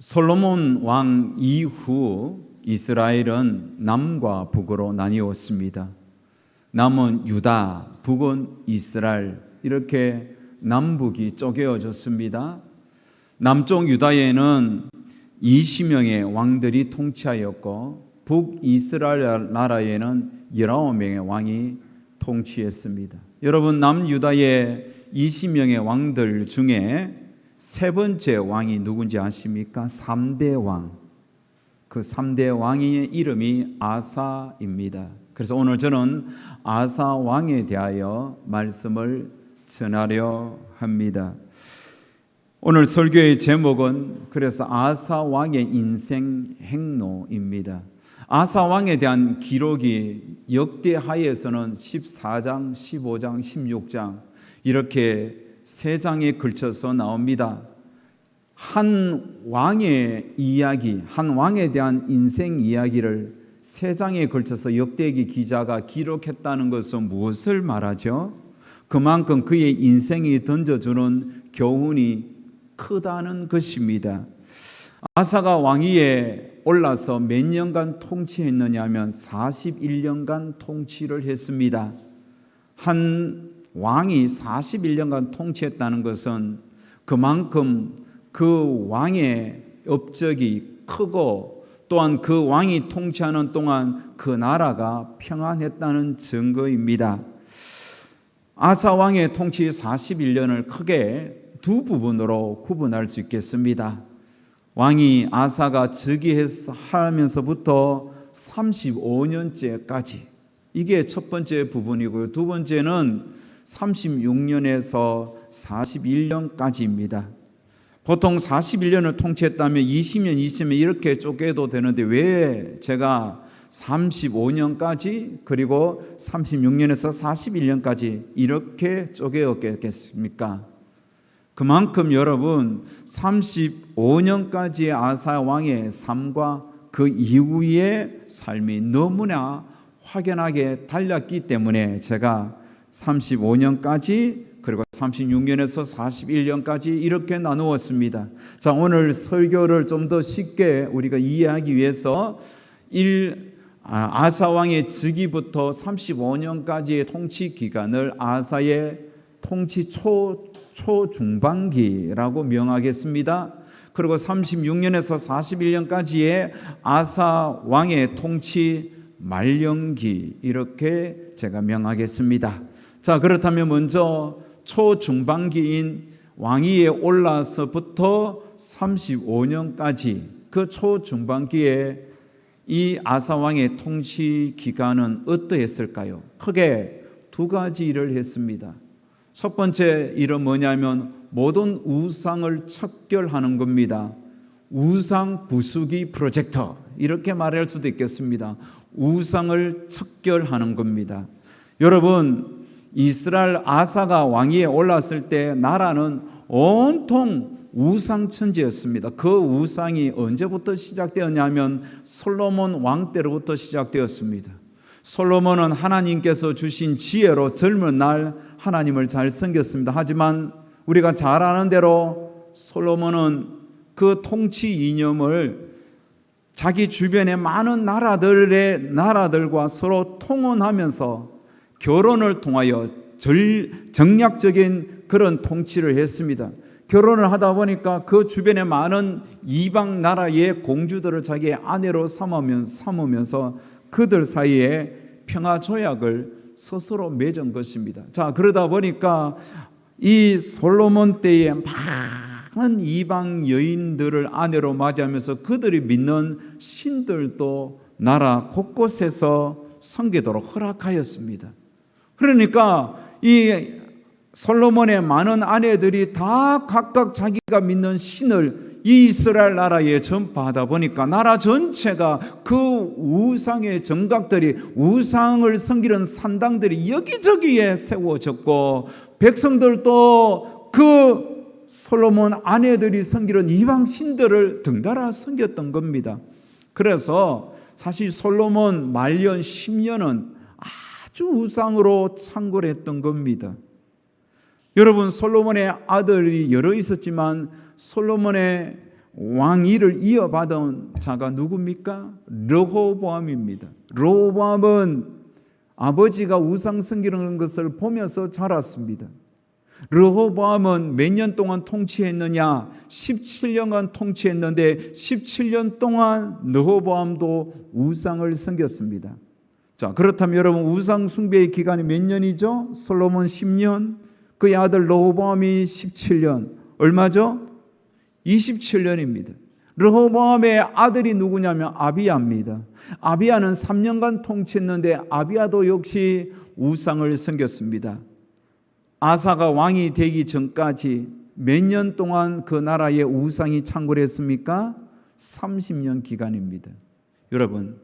솔로몬 왕 이후 이스라엘은 남과 북으로 나뉘었습니다. 남은 유다, 북은 이스라엘, 이렇게 남북이 쪼개어졌습니다. 남쪽 유다에는 20명의 왕들이 통치하였고 북이스라엘 나라에는 19명의 왕이 통치했습니다. 여러분, 남유다의 20명의 왕들 중에 세 번째 왕이 누군지 아십니까? 3대 왕. 그 3대 왕의 이름이 아사입니다. 그래서 오늘 저는 아사 왕에 대하여 말씀을 전하려 합니다. 오늘 설교의 제목은 그래서 아사 왕의 인생 행로입니다. 아사 왕에 대한 기록이 역대하에서는 14장, 15장, 16장 이렇게 세 장에 걸쳐서 나옵니다. 한 왕의 이야기, 한 왕에 대한 인생 이야기를 세 장에 걸쳐서 역대기 기자가 기록했다는 것은 무엇을 말하죠? 그만큼 그의 인생이 던져주는 교훈이 크다는 것입니다. 아사가 왕위에 올라서 몇 년간 통치했느냐 하면 41년간 통치를 했습니다. 한 왕이 41년간 통치했다는 것은 그만큼 그 왕의 업적이 크고 또한 그 왕이 통치하는 동안 그 나라가 평안했다는 증거입니다. 아사 왕의 통치 41년을 크게 두 부분으로 구분할 수 있겠습니다. 왕이 아사가 즉위하면서부터 35년째까지, 이게 첫 번째 부분이고요. 두 번째는 36년에서 41년까지입니다. 보통 41년을 통치했다면 20년, 20년 이렇게 쪼개도 되는데 왜 제가 35년까지 그리고 36년에서 41년까지 이렇게 쪼개었겠습니까? 그만큼 여러분 35년까지의 아사 왕의 삶과 그 이후의 삶이 너무나 확연하게 달랐기 때문에 제가 35년까지 그리고 36년에서 41년까지 이렇게 나누었습니다. 자, 오늘 설교를 좀 더 쉽게 우리가 이해하기 위해서 아사 왕의 즉위부터 35년까지의 통치 기간을 아사의 통치 초중반기라고 명하겠습니다. 그리고 36년에서 41년까지의 아사 왕의 통치 말년기, 이렇게 제가 명하겠습니다. 자, 그렇다면 먼저 초중반기인 왕위에 올라서부터 35년까지 그 초중반기에 이 아사 왕의 통치 기간은 어떠했을까요? 크게 두 가지 일을 했습니다. 첫 번째 일은 뭐냐면 모든 우상을 척결하는 겁니다. 우상 부수기 프로젝트, 이렇게 말할 수도 있겠습니다. 우상을 척결하는 겁니다. 여러분, 이스라엘 아사가 왕위에 올랐을 때 나라는 온통 우상 천지였습니다. 그 우상이 언제부터 시작되었냐면 솔로몬 왕 때로부터 시작되었습니다. 솔로몬은 하나님께서 주신 지혜로 젊은 날 하나님을 잘 섬겼습니다. 하지만 우리가 잘 아는 대로 솔로몬은 그 통치 이념을 자기 주변의 많은 나라들과 서로 통혼하면서 결혼을 통하여 정략적인 그런 통치를 했습니다. 결혼을 하다 보니까 그 주변의 많은 이방 나라의 공주들을 자기의 아내로 삼으면서 그들 사이에 평화 조약을 스스로 맺은 것입니다. 자, 그러다 보니까 이 솔로몬 때에 많은 이방 여인들을 아내로 맞이하면서 그들이 믿는 신들도 나라 곳곳에서 섬기도록 허락하였습니다. 그러니까 이 솔로몬의 많은 아내들이 다 각각 자기가 믿는 신을 이스라엘 나라에 전파하다 보니까 나라 전체가 그 우상의 정각들이, 우상을 섬기는 산당들이 여기저기에 세워졌고 백성들도 그 솔로몬 아내들이 섬기는 이방 신들을 등달아 섬겼던 겁니다. 그래서 사실 솔로몬 말년 10년은 아주 우상으로 창궐했던 겁니다. 여러분, 솔로몬의 아들이 여러 있었지만 솔로몬의 왕위를 이어받은 자가 누굽니까? 르호보암입니다. 르호보암은 아버지가 우상 섬기는 것을 보면서 자랐습니다. 르호보암은 몇 년 동안 통치했느냐? 17년간 통치했는데 17년 동안 르호보암도 우상을 섬겼습니다. 자, 그렇다면 여러분, 우상 숭배의 기간이 몇 년이죠? 솔로몬 10년, 그의 아들 르호보암이 17년. 얼마죠? 27년입니다. 르호보암의 아들이 누구냐면 아비야입니다. 아비야는 3년간 통치했는데 아비야도 역시 우상을 섬겼습니다. 아사가 왕이 되기 전까지 몇 년 동안 그 나라의 우상이 창궐했습니까? 30년 기간입니다. 여러분,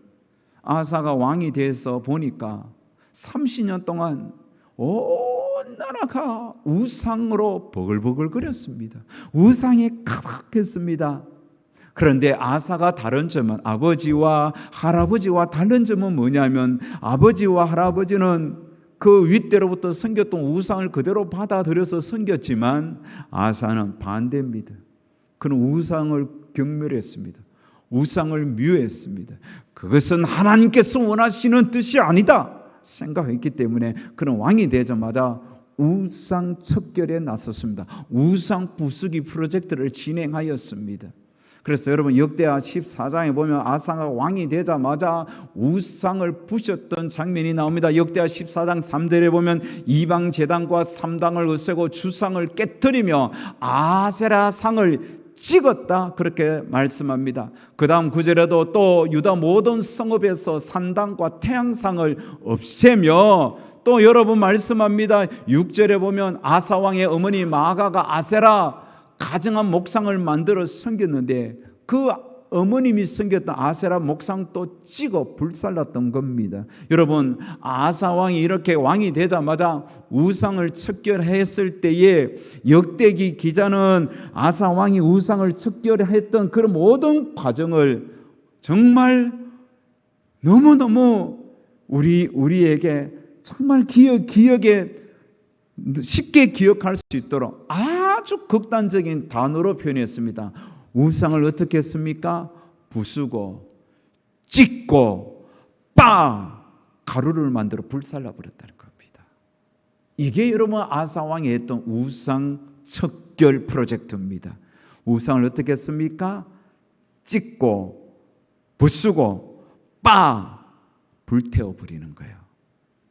아사가 왕이 돼서 보니까 30년 동안 온 나라가 우상으로 버글버글거렸습니다. 우상이 가득했습니다. 그런데 아사가 다른 점은, 아버지와 할아버지와 다른 점은 뭐냐면, 아버지와 할아버지는 그 윗대로부터 섬겼던 우상을 그대로 받아들여서 섬겼지만 아사는 반대입니다. 그는 우상을 경멸했습니다. 우상을 미워했습니다. 그것은 하나님께서 원하시는 뜻이 아니다 생각했기 때문에 그는 왕이 되자마자 우상 척결에 나섰습니다. 우상 부수기 프로젝트를 진행하였습니다. 그래서 여러분, 역대하 14장에 보면 아사가 왕이 되자마자 우상을 부셨던 장면이 나옵니다. 역대하 14장 3절에 보면 이방 제단과 삼당을 없애고 주상을 깨뜨리며 아세라 상을 찍었다, 그렇게 말씀합니다. 그 다음 9절에도 또 유다 모든 성읍에서 산당과 태양상을 없애며, 또 여러분 말씀합니다. 6절에 보면 아사왕의 어머니 마아가가 아세라 가증한 목상을 만들어 섬겼는데 그 어머님이 섬겼던 아세라 목상도 찍어 불살랐던 겁니다. 여러분, 아사왕이 이렇게 왕이 되자마자 우상을 척결했을 때에 역대기 기자는 아사왕이 우상을 척결했던 그런 모든 과정을 정말 너무너무 우리에게 정말 기억에 쉽게 기억할 수 있도록 아주 극단적인 단어로 표현했습니다. 우상을 어떻게 했습니까? 부수고 찢고 가루를 만들어 불살라 버렸다는 겁니다. 이게 여러분 아사왕이 했던 우상 척결 프로젝트입니다. 우상을 어떻게 했습니까? 찢고 부수고 불태워 버리는 거예요.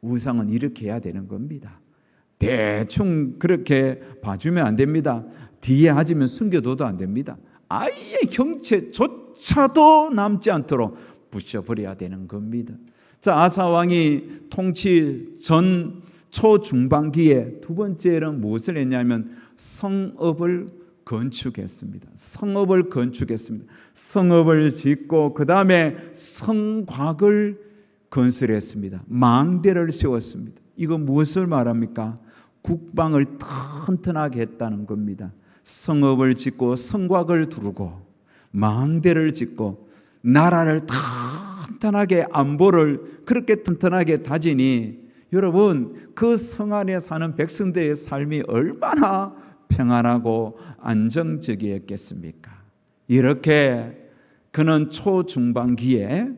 우상은 이렇게 해야 되는 겁니다. 대충 그렇게 봐주면 안 됩니다. 뒤에 하지면 숨겨둬도 안 됩니다. 아예 형체조차도 남지 않도록 부셔버려야 되는 겁니다. 자, 아사왕이 통치 전 초중반기에 두 번째는 무엇을 했냐면 성읍을 건축했습니다. 성읍을 건축했습니다. 성읍을 짓고 그 다음에 성곽을 건설했습니다. 망대를 세웠습니다. 이건 무엇을 말합니까? 국방을 튼튼하게 했다는 겁니다. 성읍을 짓고 성곽을 두르고 망대를 짓고 나라를 튼튼하게, 안보를 그렇게 튼튼하게 다지니 여러분, 그 성 안에 사는 백성들의 삶이 얼마나 평안하고 안정적이었겠습니까? 이렇게 그는 초중반기에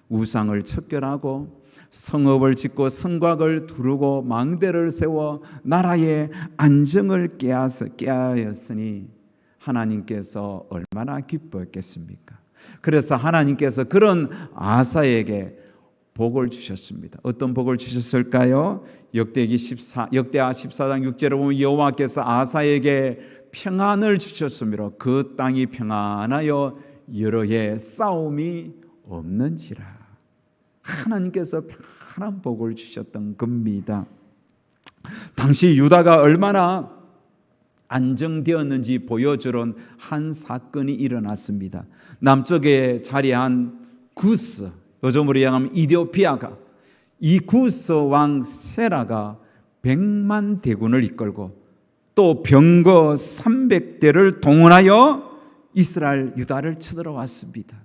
우상을 척결하고 성읍을 짓고 성곽을 두르고 망대를 세워 나라의 안정을 깨하였으니 하나님께서 얼마나 기뻐했겠습니까? 그래서 하나님께서 그런 아사에게 복을 주셨습니다. 어떤 복을 주셨을까요? 역대하 14장 6절에 보면 여호와께서 아사에게 평안을 주셨으므로 그 땅이 평안하여 여러 해 싸움이 없는지라. 하나님께서 편안한 복을 주셨던 겁니다. 당시 유다가 얼마나 안정되었는지 보여주는 한 사건이 일어났습니다. 남쪽에 자리한 구스, 요즘으로 얘기하면 이디오피아가, 이 구스 왕 세라가 100만 대군을 이끌고 또 병거 300대를 동원하여 이스라엘 유다를 쳐들어왔습니다.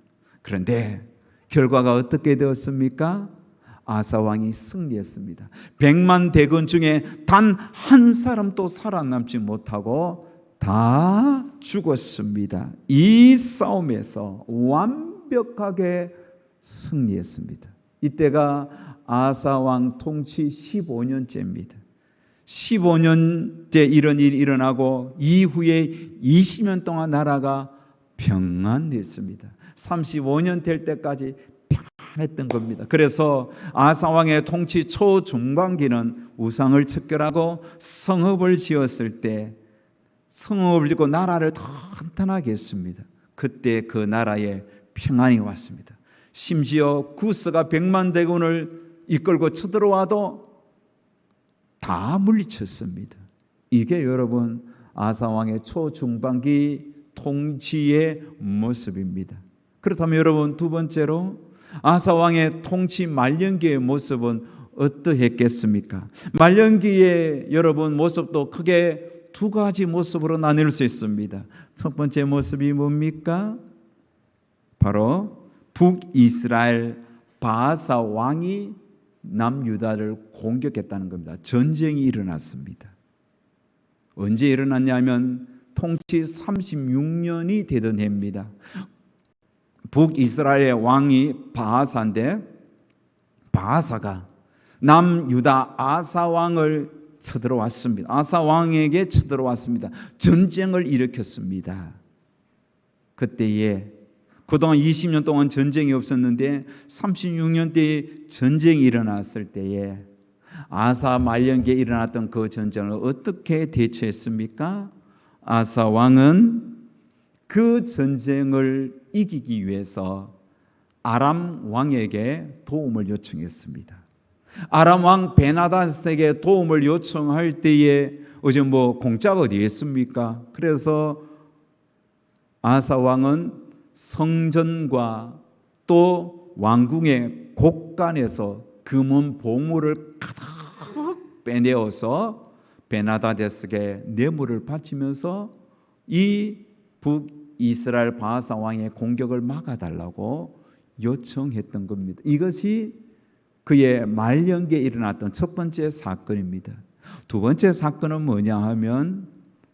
그런데 결과가 어떻게 되었습니까? 아사왕이 승리했습니다. 100만 대군 중에 단 한 사람도 살아남지 못하고 다 죽었습니다. 이 싸움에서 완벽하게 승리했습니다. 이때가 아사 왕 통치 15년째입니다. 15년째 이런 일이 일어나고 이후에 20년 동안 나라가 평안했습니다. 35년 될 때까지 평안했던 겁니다. 그래서 아사 왕의 통치 초중반기는 우상을 척결하고 성읍을 지었을 때 성읍을 짓고 나라를 탄탄하게 했습니다. 그때 그 나라에 평안이 왔습니다. 심지어 구스가 100만 대군을 이끌고 쳐들어와도 다 물리쳤습니다. 이게 여러분 아사 왕의 초중반기 통치의 모습입니다. 그렇다면 여러분 두 번째로 아사 왕의 통치 말년기의 모습은 어떠했겠습니까? 말년기의 여러분 모습도 크게 두 가지 모습으로 나눌 수 있습니다. 첫 번째 모습이 뭡니까? 바로 북이스라엘 바아사 왕이 남유다를 공격했다는 겁니다. 전쟁이 일어났습니다. 언제 일어났냐면 통치 36년이 되던 해입니다. 북이스라엘의 왕이 바아사인데 바아사가 남유다 아사 왕을 쳐들어왔습니다. 아사 왕에게 쳐들어왔습니다. 전쟁을 일으켰습니다. 그때에 그동안 20년 동안 전쟁이 없었는데 36년 때에 전쟁이 일어났을 때에 아사 말년기에 일어났던 그 전쟁을 어떻게 대처했습니까? 아사 왕은 그 전쟁을 이기기 위해서 아람 왕에게 도움을 요청했습니다. 아람 왕 베나닷에게 도움을 요청할 때에 어제 공짜가 어디에 있습니까? 그래서 아사 왕은 성전과 또 왕궁의 곳간에서 금은 보물을 가득 빼내어서 베나다데스에게 뇌물을 바치면서 이 북이스라엘 바아사 왕의 공격을 막아달라고 요청했던 겁니다. 이것이 그의 말년기에 일어났던 첫 번째 사건입니다. 두 번째 사건은 뭐냐 하면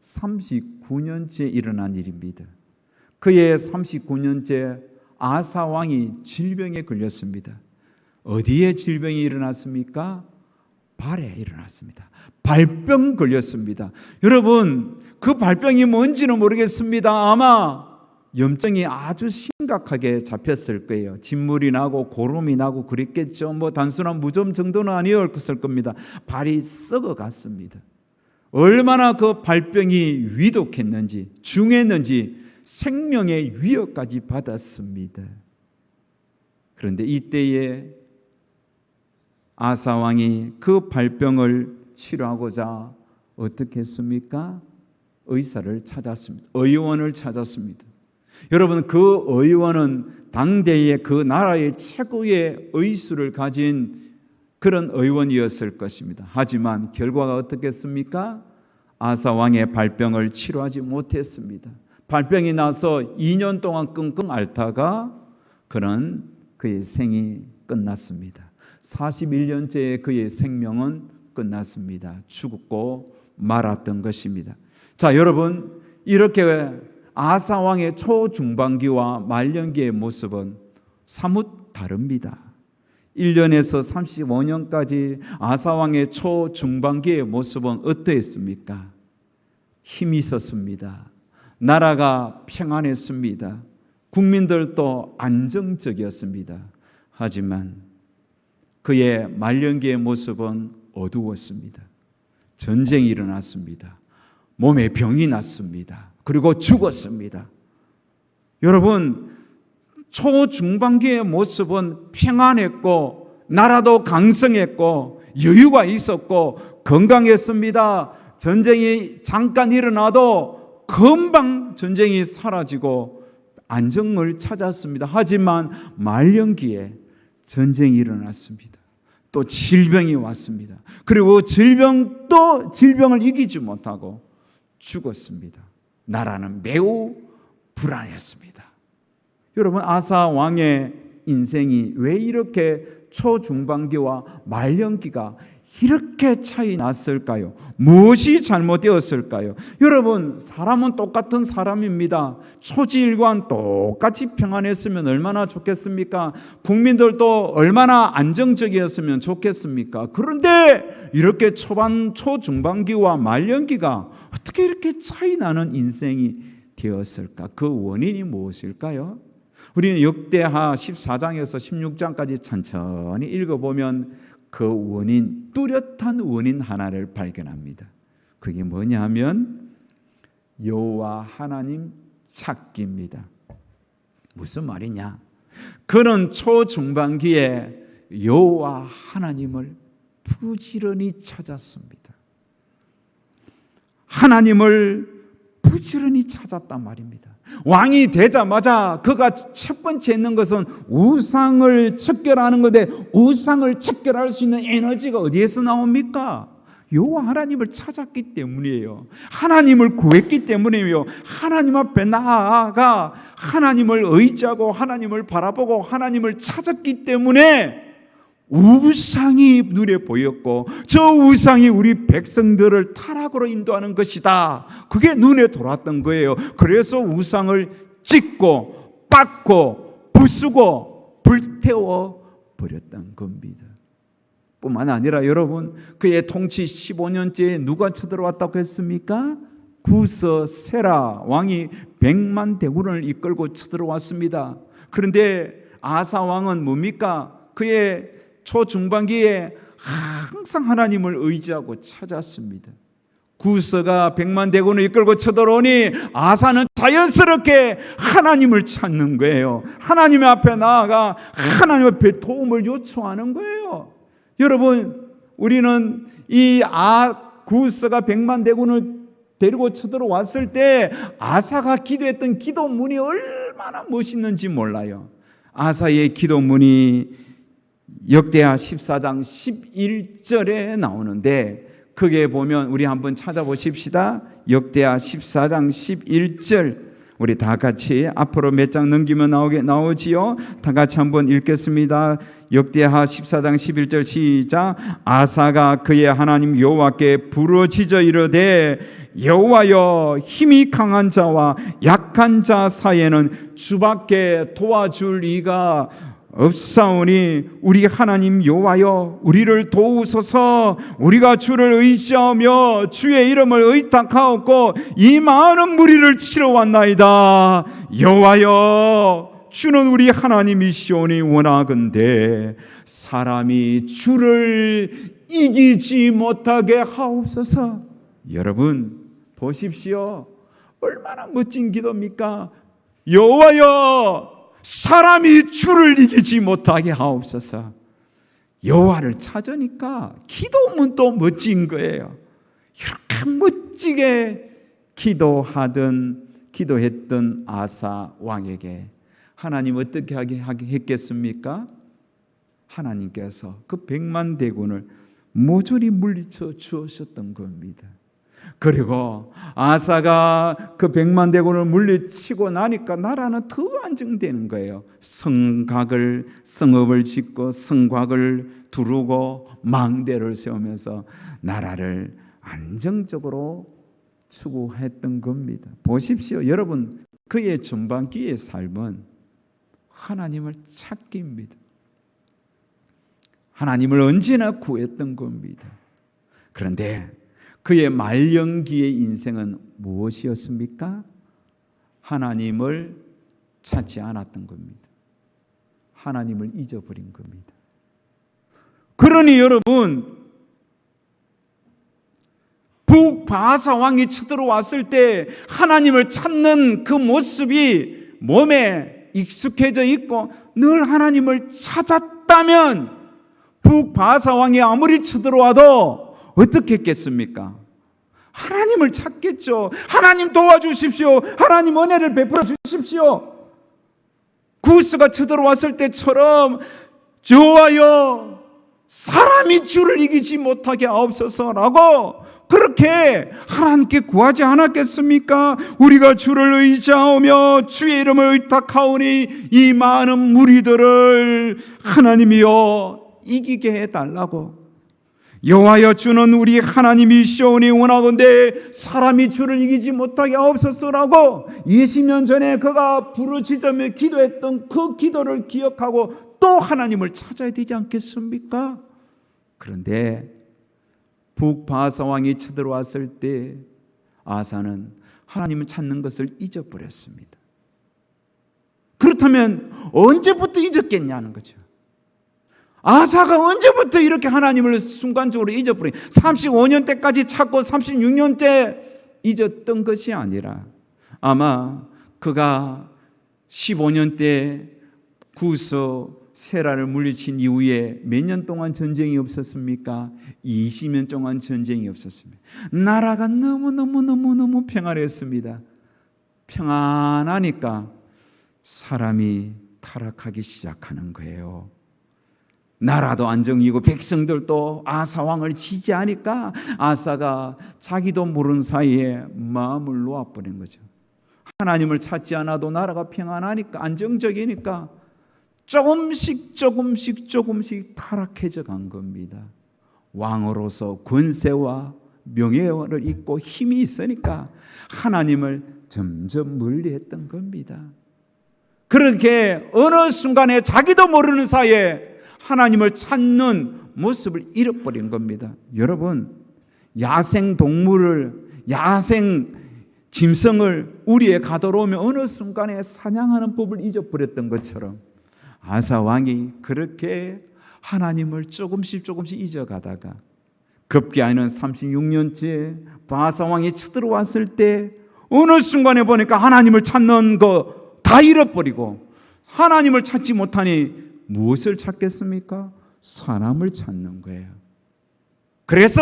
39년째 일어난 일입니다. 그의 39년째 아사 왕이 질병에 걸렸습니다. 어디에 질병이 일어났습니까? 발에 일어났습니다. 발병 걸렸습니다. 여러분, 그 발병이 뭔지는 모르겠습니다. 아마 염증이 아주 심각하게 잡혔을 거예요. 진물이 나고 고름이 나고 그랬겠죠. 단순한 무좀 정도는 아니었을 겁니다. 발이 썩어갔습니다. 얼마나 그 발병이 위독했는지, 중했는지 생명의 위협까지 받았습니다. 그런데 이때에 아사 왕이 그 발병을 치료하고자 어떻게 했습니까? 의사를 찾았습니다. 의원을 찾았습니다. 여러분, 그 의원은 당대의 그 나라의 최고의 의술을 가진 그런 의원이었을 것입니다. 하지만 결과가 어떻겠습니까? 아사 왕의 발병을 치료하지 못했습니다. 발병이 나서 2년 동안 끙끙 앓다가 그의 생이 끝났습니다. 41년째의 그의 생명은 끝났습니다. 죽고 말았던 것입니다. 자, 여러분, 이렇게 아사 왕의 초중반기와 말년기의 모습은 사뭇 다릅니다. 1년에서 35년까지 아사 왕의 초중반기의 모습은 어떠했습니까? 힘이 있었습니다. 나라가 평안했습니다. 국민들도 안정적이었습니다. 하지만 그의 말년기의 모습은 어두웠습니다. 전쟁이 일어났습니다. 몸에 병이 났습니다. 그리고 죽었습니다. 여러분, 초중반기의 모습은 평안했고 나라도 강성했고 여유가 있었고 건강했습니다. 전쟁이 잠깐 일어나도 금방 전쟁이 사라지고 안정을 찾았습니다. 하지만 말년기에 전쟁이 일어났습니다. 또 질병이 왔습니다. 그리고 질병을 이기지 못하고 죽었습니다. 나라는 매우 불안했습니다. 여러분, 아사 왕의 인생이 왜 이렇게 초중반기와 말년기가 이렇게 차이 났을까요? 무엇이 잘못되었을까요? 여러분, 사람은 똑같은 사람입니다. 초지일관 똑같이 평안했으면 얼마나 좋겠습니까? 국민들도 얼마나 안정적이었으면 좋겠습니까? 그런데 이렇게 초반, 초중반기와 말년기가 어떻게 이렇게 차이 나는 인생이 되었을까? 그 원인이 무엇일까요? 우리는 역대하 14장에서 16장까지 천천히 읽어보면 그 원인, 뚜렷한 원인 하나를 발견합니다. 그게 뭐냐 하면 여호와 하나님 찾기입니다. 무슨 말이냐? 그는 초중반기에 여호와 하나님을 부지런히 찾았습니다. 하나님을 부지런히 찾았단 말입니다. 왕이 되자마자 그가 첫 번째 했는 것은 우상을 척결하는 건데, 우상을 척결할 수 있는 에너지가 어디에서 나옵니까? 여호와 하나님을 찾았기 때문이에요. 하나님을 구했기 때문이에요. 하나님 앞에 나아가 하나님을 의지하고 하나님을 바라보고 하나님을 찾았기 때문에 우상이 눈에 보였고, 저 우상이 우리 백성들을 타락으로 인도하는 것이다. 그게 눈에 돌았던 거예요. 그래서 우상을 찢고 빻고 부수고 불태워 버렸던 겁니다. 뿐만 아니라 여러분, 그의 통치 15년째에 누가 쳐들어왔다고 했습니까? 구서 세라 왕이 100만 대군을 이끌고 쳐들어왔습니다. 그런데 아사 왕은 뭡니까? 그의 초중반기에 항상 하나님을 의지하고 찾았습니다. 구서가 100만 대군을 이끌고 쳐들어오니 아사는 자연스럽게 하나님을 찾는 거예요. 하나님 앞에 나아가 하나님 앞에 도움을 요청하는 거예요. 여러분, 우리는 이 구서가 100만 대군을 데리고 쳐들어왔을 때 아사가 기도했던 기도문이 얼마나 멋있는지 몰라요. 아사의 기도문이 역대하 14장 11절에 나오는데, 그게 보면 우리 한번 찾아보십시다. 역대하 14장 11절, 우리 다 같이 앞으로 몇 장 넘기면 나오지요. 다 같이 한번 읽겠습니다. 역대하 14장 11절 시작. 아사가 그의 하나님 여호와께 부르짖어 이르되 여호와여, 힘이 강한 자와 약한 자 사이에는 주밖에 도와줄 이가 없사오니 우리 하나님 여호와여, 우리를 도우소서. 우리가 주를 의지하며 주의 이름을 의탁하옵고 이 많은 무리를 치러 왔나이다. 여호와여, 주는 우리 하나님이시오니 원하건대 사람이 주를 이기지 못하게 하옵소서. 여러분 보십시오. 얼마나 멋진 기도입니까? 여호와여, 사람이 주를 이기지 못하게 하옵소서. 여호와를 찾으니까 기도문도 멋진 거예요. 이렇게 멋지게 기도했던 아사 왕에게 하나님 어떻게 하게 했겠습니까? 하나님께서 그 100만 대군을 모조리 물리쳐 주셨던 겁니다. 그리고 아사가 그 100만 대군을 물리치고 나니까 나라는 더 안정되는 거예요. 성읍을 짓고 성곽을 두르고 망대를 세우면서 나라를 안정적으로 추구했던 겁니다. 보십시오. 여러분, 그의 전반기의 삶은 하나님을 찾기입니다. 하나님을 언제나 구했던 겁니다. 그런데 그의 말년기의 인생은 무엇이었습니까? 하나님을 찾지 않았던 겁니다. 하나님을 잊어버린 겁니다. 그러니 여러분, 북바사 왕이 쳐들어왔을 때 하나님을 찾는 그 모습이 몸에 익숙해져 있고 늘 하나님을 찾았다면 북바사 왕이 아무리 쳐들어와도 어떻게 했겠습니까? 하나님을 찾겠죠. 하나님 도와주십시오. 하나님 은혜를 베풀어 주십시오. 구스가 쳐들어왔을 때처럼 여호와여, 사람이 주를 이기지 못하게 하옵소서라고 그렇게 하나님께 구하지 않았겠습니까? 우리가 주를 의지하오며 주의 이름을 의탁하오니 이 많은 무리들을 하나님이여 이기게 해달라고. 여호와여 주는 우리 하나님이시오니 원하건대 사람이 주를 이기지 못하게 하옵소서라고 20년 전에 그가 부르짖으며 기도했던 그 기도를 기억하고 또 하나님을 찾아야 되지 않겠습니까? 그런데 북바사 왕이 쳐들어왔을 때 아사는 하나님을 찾는 것을 잊어버렸습니다. 그렇다면 언제부터 잊었겠냐는 거죠. 아사가 언제부터 이렇게 하나님을 순간적으로 잊어버린 35년 때까지 찾고 36년 때 잊었던 것이 아니라 아마 그가 15년 때 구서 세라를 물리친 이후에 몇 년 동안 전쟁이 없었습니까? 20년 동안 전쟁이 없었습니다. 나라가 너무 평안했습니다. 평안하니까 사람이 타락하기 시작하는 거예요. 나라도 안정이고 백성들도 아사 왕을 지지하니까 아사가 자기도 모르는 사이에 마음을 놓아버린 거죠. 하나님을 찾지 않아도 나라가 평안하니까 안정적이니까 조금씩 타락해져 간 겁니다. 왕으로서 권세와 명예를 잊고 힘이 있으니까 하나님을 점점 멀리했던 겁니다. 그렇게 어느 순간에 자기도 모르는 사이에 하나님을 찾는 모습을 잃어버린 겁니다. 여러분, 야생 동물을, 야생 짐승을 우리의 가둬놓으면 어느 순간에 사냥하는 법을 잊어버렸던 것처럼 아사 왕이 그렇게 하나님을 조금씩 잊어가다가 급기야는 36년째 바사 왕이 쳐들어왔을 때 어느 순간에 보니까 하나님을 찾는 거 다 잃어버리고 하나님을 찾지 못하니 무엇을 찾겠습니까? 사람을 찾는 거예요. 그래서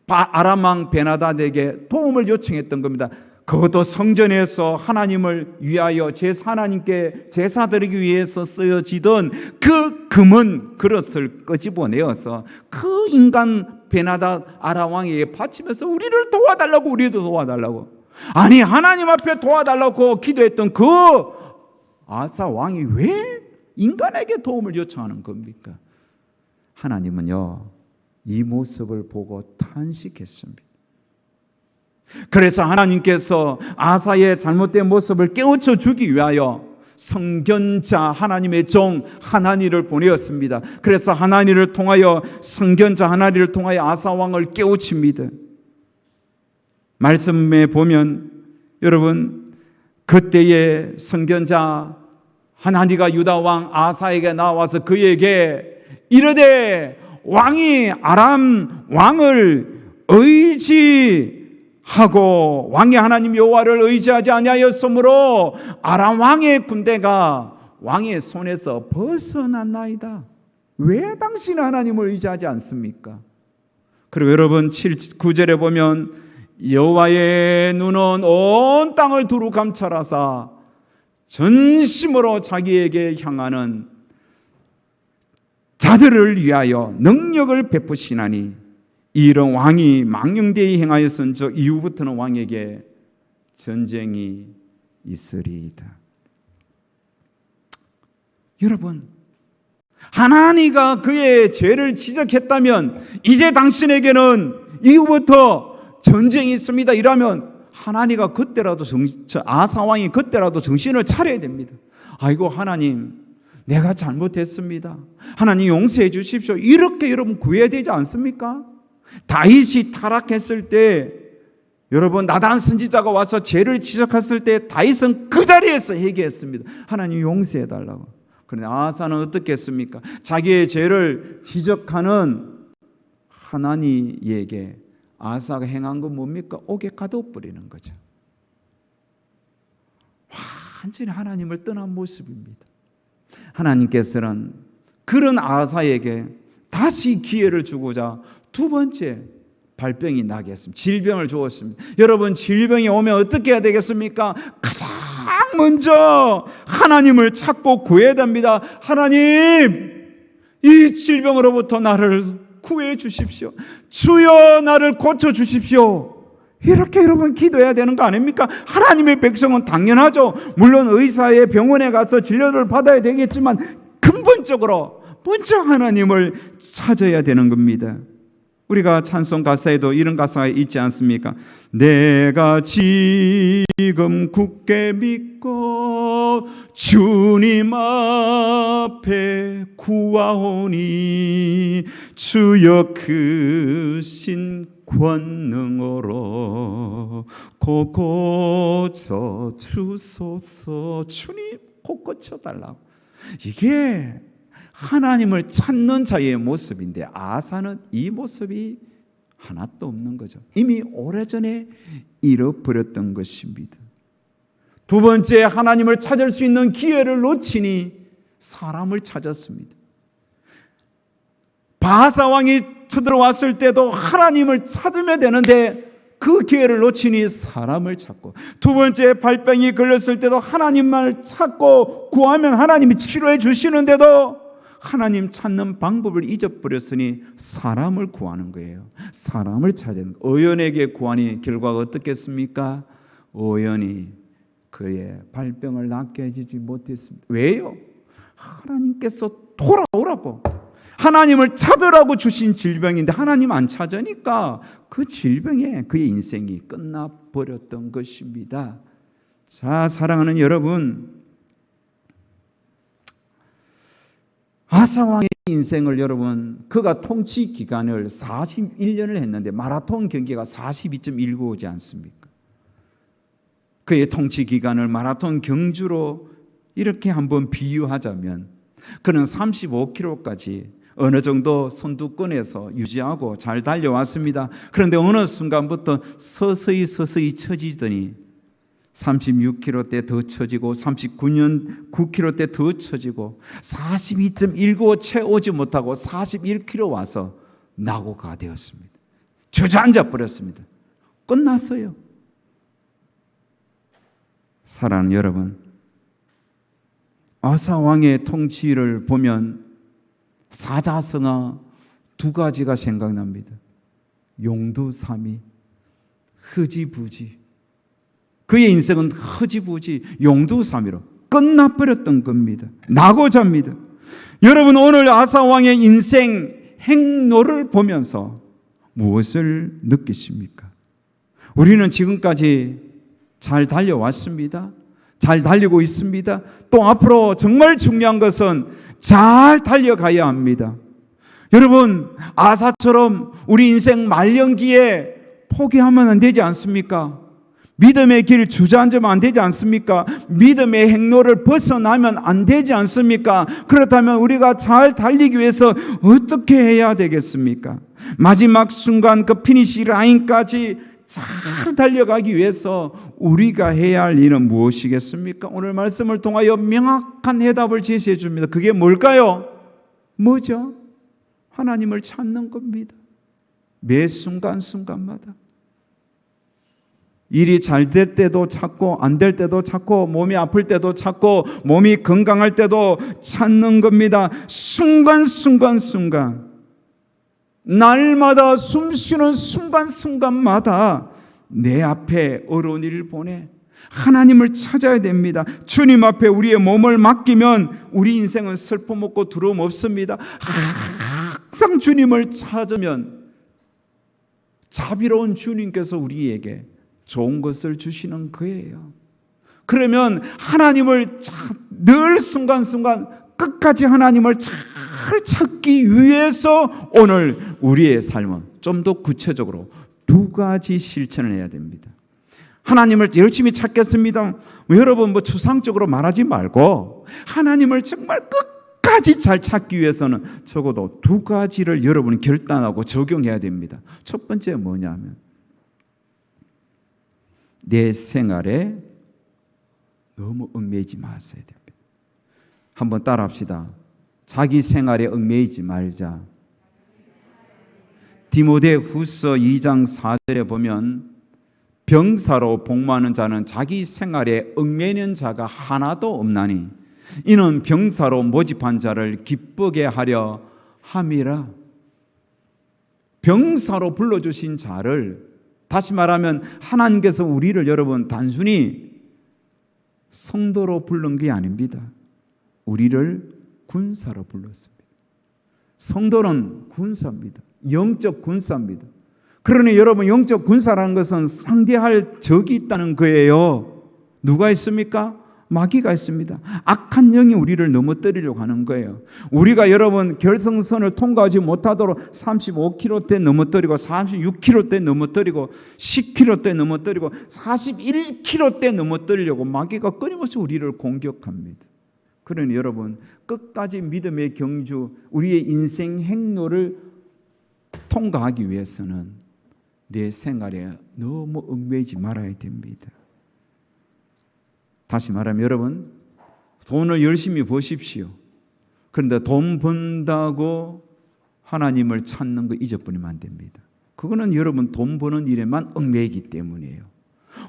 아람 왕 베나닷에게 도움을 요청했던 겁니다. 그것도 성전에서 하나님을 위하여 하나님께 제사 드리기 위해서 쓰여지던 그 금은 그릇을 끄집어내어서 그 인간 베나닷 아람 왕에게 바치면서 우리를 도와달라고, 우리도 도와달라고. 아니, 하나님 앞에 도와달라고 기도했던 그 아사 왕이 왜 인간에게 도움을 요청하는 겁니까? 하나님은요, 이 모습을 보고 탄식했습니다. 그래서 하나님께서 아사의 잘못된 모습을 깨우쳐 주기 위하여 선견자 하나님의 종 하나니를 보내었습니다. 그래서 하나니를 통하여, 선견자 하나니를 통하여 아사 왕을 깨우칩니다. 말씀에 보면 여러분, 그때의 선견자 하나니가 유다 왕 아사에게 나와서 그에게 이르되 왕이 아람 왕을 의지하고 왕의 하나님 여호와를 의지하지 아니하였으므로 아람 왕의 군대가 왕의 손에서 벗어났나이다. 왜 당신은 하나님을 의지하지 않습니까? 그리고 여러분 9절에 보면 여호와의 눈은 온 땅을 두루 감찰하사 전심으로 자기에게 향하는 자들을 위하여 능력을 베푸시나니 이런 왕이 망령되이 행하였은 저 이후부터는 왕에게 전쟁이 있으리이다. 여러분, 하나니가 그의 죄를 지적했다면 이제 당신에게는 이후부터 전쟁이 있습니다 이라면 하나니가 그때라도 아사 왕이 그때라도 정신을 차려야 됩니다. 아이고 하나님, 내가 잘못했습니다. 하나님 용서해 주십시오. 이렇게 여러분 구해야 되지 않습니까? 다윗이 타락했을 때 여러분 나단 선지자가 와서 죄를 지적했을 때 다윗은 그 자리에서 회개했습니다. 하나님 용서해 달라고. 그런데 아사는 어떻게 했습니까? 자기의 죄를 지적하는 하나니에게 아사가 행한 건 뭡니까? 옥에 가둬버리는 거죠. 완전히 하나님을 떠난 모습입니다. 하나님께서는 그런 아사에게 다시 기회를 주고자 두 번째 발병이 나게 했습니다. 질병을 주었습니다. 여러분, 질병이 오면 어떻게 해야 되겠습니까? 가장 먼저 하나님을 찾고 구해야 됩니다. 하나님, 이 질병으로부터 나를 구해 주십시오. 주여 나를 고쳐 주십시오. 이렇게 여러분 기도해야 되는 거 아닙니까? 하나님의 백성은 당연하죠. 물론 의사의 병원에 가서 진료를 받아야 되겠지만 근본적으로 먼저 하나님을 찾아야 되는 겁니다. 우리가 찬송 가사에도 이런 가사가 있지 않습니까? 내가 지금 굳게 믿고 주님 앞에 구하오니 주여 크신 권능으로 곧 고쳐 주소서. 주님 곧 고쳐달라고. 이게 하나님을 찾는 자의 모습인데 아사는 이 모습이 하나도 없는 거죠. 이미 오래전에 잃어버렸던 것입니다. 두 번째, 하나님을 찾을 수 있는 기회를 놓치니 사람을 찾았습니다. 바사 왕이 쳐들어왔을 때도 하나님을 찾으면 되는데 그 기회를 놓치니 사람을 찾고, 두 번째 발병이 걸렸을 때도 하나님만 찾고 구하면 하나님이 치료해 주시는데도 하나님 찾는 방법을 잊어버렸으니 사람을 구하는 거예요. 사람을 찾은 의원에게 구하니 결과가 어떻겠습니까? 의원이 그의 발병을 낫게 해주지 못했습니다. 왜요? 하나님께서 돌아오라고, 하나님을 찾으라고 주신 질병인데 하나님 안 찾으니까 그 질병에 그의 인생이 끝나버렸던 것입니다. 자, 사랑하는 여러분, 아사 왕의 인생을 여러분, 그가 통치 기간을 41년을 했는데 마라톤 경기가 42.195지 않습니까? 그의 통치 기간을 마라톤 경주로 이렇게 한번 비유하자면 그는 35km까지 어느 정도 선두권에서 유지하고 잘 달려왔습니다. 그런데 어느 순간부터 서서히 처지더니 36km 때 더 처지고 39km 때 더 처지고 42.195 채 오지 못하고 41km 와서 낙오가 되었습니다. 주저앉아 버렸습니다. 끝났어요. 사랑하는 여러분, 아사 왕의 통치를 보면 사자성어 두 가지가 생각납니다. 용두사미, 흐지부지. 그의 인생은 흐지부지 용두사미로 끝나버렸던 겁니다. 낙오자입니다. 여러분, 오늘 아사 왕의 인생 행로를 보면서 무엇을 느끼십니까? 우리는 지금까지 잘 달려왔습니다. 잘 달리고 있습니다. 또 앞으로 정말 중요한 것은 잘 달려가야 합니다. 여러분, 아사처럼 우리 인생 말년기에 포기하면 안 되지 않습니까? 믿음의 길 주저앉으면 안 되지 않습니까? 믿음의 행로를 벗어나면 안 되지 않습니까? 그렇다면 우리가 잘 달리기 위해서 어떻게 해야 되겠습니까? 마지막 순간 그 피니시 라인까지 잘 달려가기 위해서 우리가 해야 할 일은 무엇이겠습니까? 오늘 말씀을 통하여 명확한 해답을 제시해 줍니다. 그게 뭘까요? 뭐죠? 하나님을 찾는 겁니다. 매 순간순간마다. 일이 잘 될 때도 찾고 안 될 때도 찾고 몸이 아플 때도 찾고 몸이 건강할 때도 찾는 겁니다. 순간 날마다 숨쉬는 순간마다 내 앞에 어려운 일을 보내 하나님을 찾아야 됩니다. 주님 앞에 우리의 몸을 맡기면 우리 인생은 슬픔 없고 두려움 없습니다. 항상 주님을 찾으면 자비로운 주님께서 우리에게 좋은 것을 주시는 거예요. 그러면 하나님을 늘 순간순간 끝까지 하나님을 잘 찾기 위해서 오늘 우리의 삶은 좀 더 구체적으로 두 가지 실천을 해야 됩니다. 하나님을 열심히 찾겠습니다. 여러분, 추상적으로 말하지 말고 하나님을 정말 끝까지 잘 찾기 위해서는 적어도 두 가지를 여러분이 결단하고 적용해야 됩니다. 첫 번째 뭐냐면 내 생활에 너무 얽매이지 마셔야 됩니다. 한번 따라합시다. 자기 생활에 얽매이지 말자. 디모데후서 2장 4절에 보면 병사로 복무하는 자는 자기 생활에 얽매이는 자가 하나도 없나니 이는 병사로 모집한 자를 기쁘게 하려 함이라. 병사로 불러주신 자를, 다시 말하면 하나님께서 우리를 여러분 단순히 성도로 부른 게 아닙니다. 우리를 군사로 불렀습니다. 성도는 군사입니다. 영적 군사입니다. 그러니 여러분, 영적 군사라는 것은 상대할 적이 있다는 거예요. 누가 있습니까? 마귀가 있습니다. 악한 영이 우리를 넘어뜨리려고 하는 거예요. 우리가 여러분 결승선을 통과하지 못하도록 35km대 넘어뜨리고 36km대 넘어뜨리고 10km대 넘어뜨리고 41km대 넘어뜨리려고 마귀가 끊임없이 우리를 공격합니다. 그러니 여러분, 끝까지 믿음의 경주, 우리의 인생 행로를 통과하기 위해서는 내 생활에 너무 얽매이지 말아야 됩니다. 다시 말하면 여러분, 돈을 열심히 버십시오. 그런데 돈 번다고 하나님을 찾는 거 잊어버리면 안 됩니다. 그거는 여러분 돈 버는 일에만 얽매이기 때문이에요.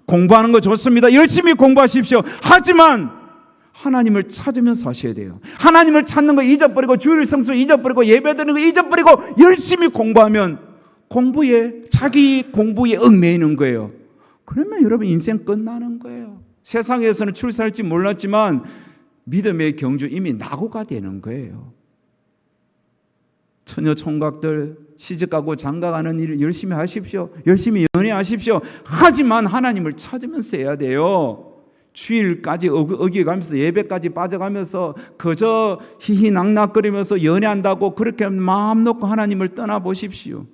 공부하는 거 좋습니다. 열심히 공부하십시오. 하지만 하나님을 찾으면서 하셔야 돼요. 하나님을 찾는 거 잊어버리고 주일 성수 잊어버리고 예배드리는 거 잊어버리고 열심히 공부하면 자기 공부에 얽매이는 거예요. 그러면 여러분 인생 끝나는 거예요. 세상에서는 출세할지 몰랐지만 믿음의 경주 이미 낙오가 되는 거예요. 처녀 총각들 시집가고 장가가는 일을 열심히 하십시오. 열심히 연애하십시오. 하지만 하나님을 찾으면서 해야 돼요. 주일까지 어기가면서 예배까지 빠져가면서 그저 희희낙낙거리면서 연애한다고 그렇게 마음 놓고 하나님을 떠나보십시오.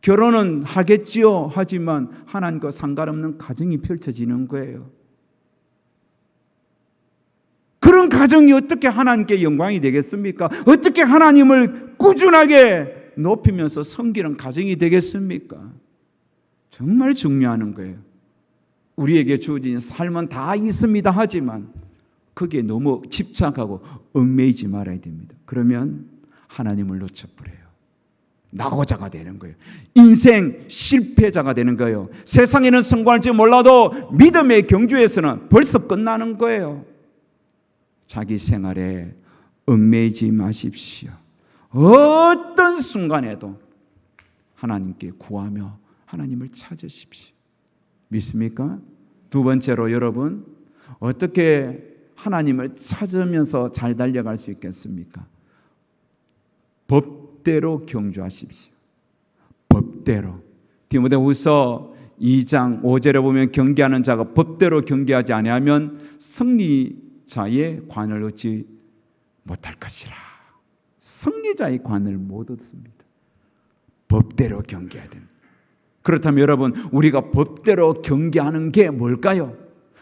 결혼은 하겠지요. 하지만 하나님과 상관없는 가정이 펼쳐지는 거예요. 그런 가정이 어떻게 하나님께 영광이 되겠습니까? 어떻게 하나님을 꾸준하게 높이면서 섬기는 가정이 되겠습니까? 정말 중요한 거예요. 우리에게 주어진 삶은 다 있습니다. 하지만 거기에 너무 집착하고 얽매이지 말아야 됩니다. 그러면 하나님을 놓쳐버려요. 낙오자가 되는 거예요. 인생 실패자가 되는 거예요. 세상에는 성공할지 몰라도 믿음의 경주에서는 벌써 끝나는 거예요. 자기 생활에 얽매이지 마십시오. 어떤 순간에도 하나님께 구하며 하나님을 찾으십시오. 믿습니까? 두 번째로 여러분, 어떻게 하나님을 찾으면서 잘 달려갈 수 있겠습니까? 법대로 경주하십시오. 법대로. 디모데후서 2장 5절에 보면 경계하는 자가 법대로 경계하지 아니하면 승리자의 관을 얻지 못할 것이라. 승리자의 관을 못 얻습니다. 법대로 경계해야 됩니다. 그렇다면 여러분, 우리가 법대로 경계하는 게 뭘까요?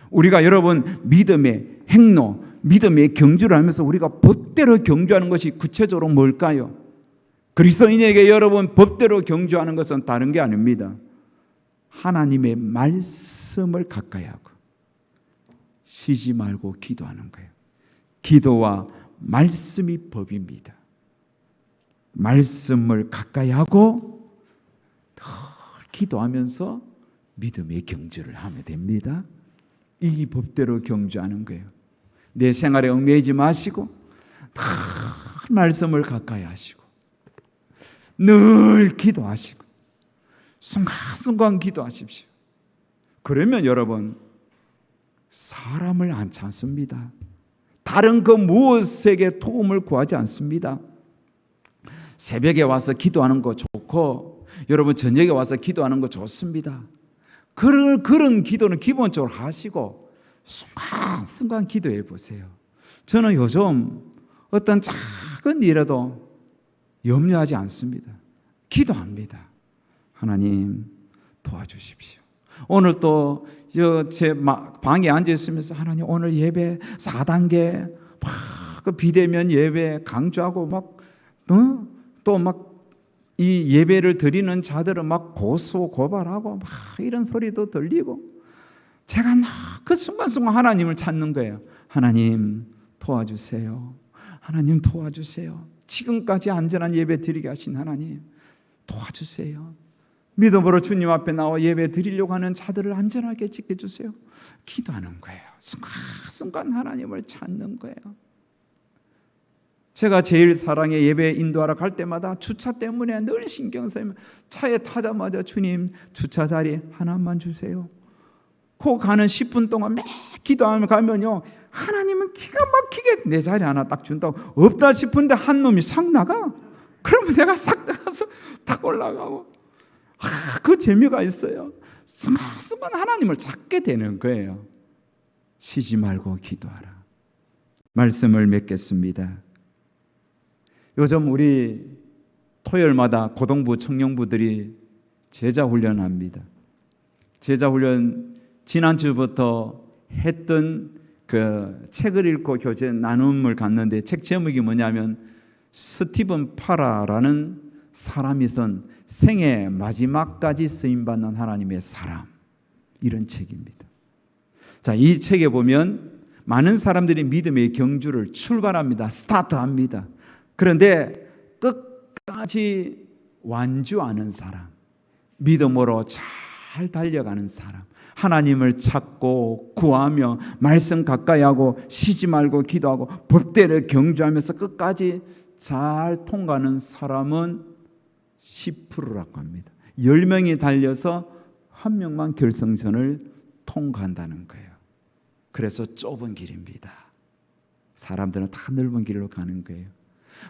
우리가 여러분 믿음의 행로, 믿음의 경주를 하면서 우리가 법대로 경주하는 것이 구체적으로 뭘까요? 그리스도인에게 여러분 법대로 경주하는 것은 다른 게 아닙니다. 하나님의 말씀을 가까이 하고 쉬지 말고 기도하는 거예요. 기도와 말씀이 법입니다. 말씀을 가까이 하고 늘 기도하면서 믿음의 경주를 하면 됩니다. 이 법대로 경주하는 거예요. 내 생활에 얽매이지 마시고 늘 말씀을 가까이 하시고 늘 기도하시고 순간순간 기도하십시오. 그러면 여러분 사람을 안 찾습니다. 다른 그 무엇에게 도움을 구하지 않습니다. 새벽에 와서 기도하는 거 좋고 여러분 저녁에 와서 기도하는 거 좋습니다. 그런 기도는 기본적으로 하시고 순간순간 기도해 보세요. 저는 요즘 어떤 작은 일에도 염려하지 않습니다. 기도합니다. 하나님 도와주십시오. 오늘 또 제 방에 앉아 있으면서 하나님 오늘 예배 4단계 막 비대면 예배 강조하고 또 막 이 예배를 드리는 자들은 막 고소고발하고 막 이런 소리도 들리고 제가 그 순간순간 하나님을 찾는 거예요. 하나님 도와주세요. 하나님 도와주세요. 지금까지 안전한 예배 드리게 하신 하나님 도와주세요. 믿음으로 주님 앞에 나와 예배 드리려고 하는 자들을 안전하게 지켜주세요. 기도하는 거예요. 순간순간 하나님을 찾는 거예요. 제가 제일 사랑의 예배 인도하러 갈 때마다 주차 때문에 늘 신경 쓰이면 차에 타자마자 주님 주차 자리 하나만 주세요. 그 가는 10분 동안 매 기도하며 가면요 하나님은 기가 막히게 내 자리 하나 딱 준다고 없다 싶은데 한 놈이 싹 나가. 그러면 내가 싹 나가서 탁 올라가고 그 재미가 있어요. 순간 하나님을 찾게 되는 거예요. 쉬지 말고 기도하라. 말씀을 맺겠습니다. 요즘 우리 토요일마다 고등부 청년부들이 제자훈련합니다. 제자훈련 지난주부터 했던 그 책을 읽고 교제 나눔을 갖는데 책 제목이 뭐냐면 스티븐 파라라는 사람이 쓴 생애 마지막까지 쓰임받는 하나님의 사람, 이런 책입니다. 자, 이 책에 보면 많은 사람들이 믿음의 경주를 출발합니다. 스타트합니다. 그런데 끝까지 완주하는 사람, 믿음으로 잘 달려가는 사람, 하나님을 찾고 구하며 말씀 가까이 하고 쉬지 말고 기도하고 법대로 경주하면서 끝까지 잘 통과하는 사람은 10%라고 합니다. 10명이 달려서 한 명만 결승선을 통과한다는 거예요. 그래서 좁은 길입니다. 사람들은 다 넓은 길로 가는 거예요.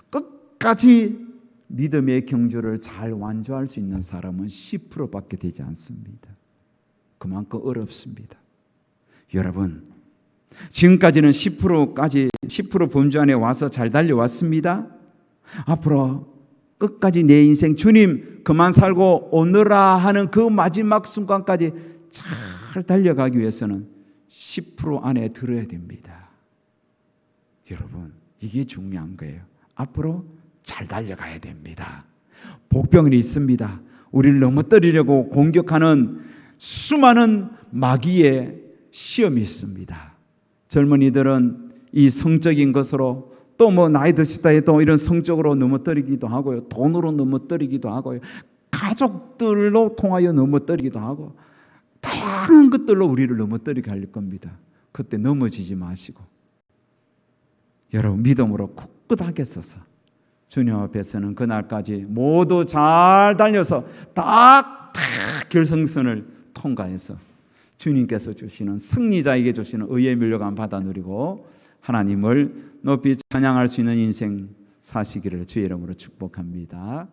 끝까지 믿음의 경주를 잘 완주할 수 있는 사람은 10%밖에 되지 않습니다. 그만큼 어렵습니다. 여러분, 지금까지는 10% 범주 안에 와서 잘 달려왔습니다. 앞으로 끝까지 내 인생 주님 그만 살고 오너라 하는 그 마지막 순간까지 잘 달려가기 위해서는 10% 안에 들어야 됩니다. 여러분, 이게 중요한 거예요. 앞으로 잘 달려가야 됩니다. 복병이 있습니다. 우리를 넘어뜨리려고 공격하는 수많은 마귀의 시험이 있습니다. 젊은이들은 이 성적인 것으로 또 뭐 나이 드시다 해도 이런 성적으로 넘어뜨리기도 하고요. 돈으로 넘어뜨리기도 하고요. 가족들로 통하여 넘어뜨리기도 하고 다양한 것들로 우리를 넘어뜨리게 할 겁니다. 그때 넘어지지 마시고 여러분 믿음으로 굳건하게 서서 주님 앞에서는 그날까지 모두 잘 달려서 딱 결승선을 통과해서 주님께서 주시는 승리자에게 주시는 의의 면류관 받아 누리고 하나님을 높이 찬양할 수 있는 인생 사시기를 주의 이름으로 축복합니다.